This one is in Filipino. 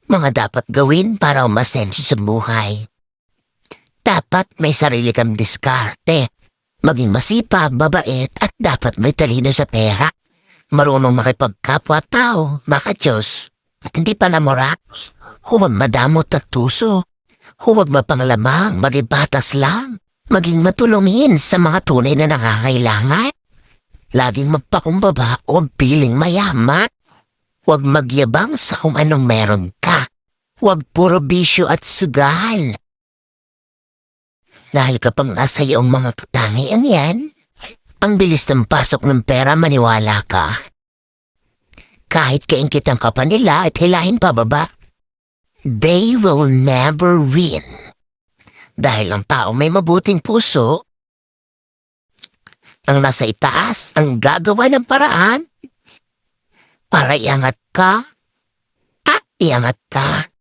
Mga dapat gawin para umasenso sa buhay. Dapat may sarili kang diskarte. Maging masipag, mabait, at dapat may talino sa pera. Marunong makipagkapwa-tao, maka-Diyos. At hindi pa namorak. Huwag madamot at tuso. Huwag mapanglamang, maging batas lang. Maging matulungin sa mga tunay na nangangailangan. Laging magpakumbaba o piling mayaman. Huwag magyabang sa kung anong meron ka. Huwag puro bisyo at sugal. Dahil kapag nasa iyong mga katangian yan, ang bilis ng pasok ng pera, maniwala ka. Kahit kaingkitan ka pa nila at hilahin pababa, they will never win. Dahil ang tao may mabuting puso, ang nasa itaas ang gagawa ng paraan para iangat ka at iangat ka.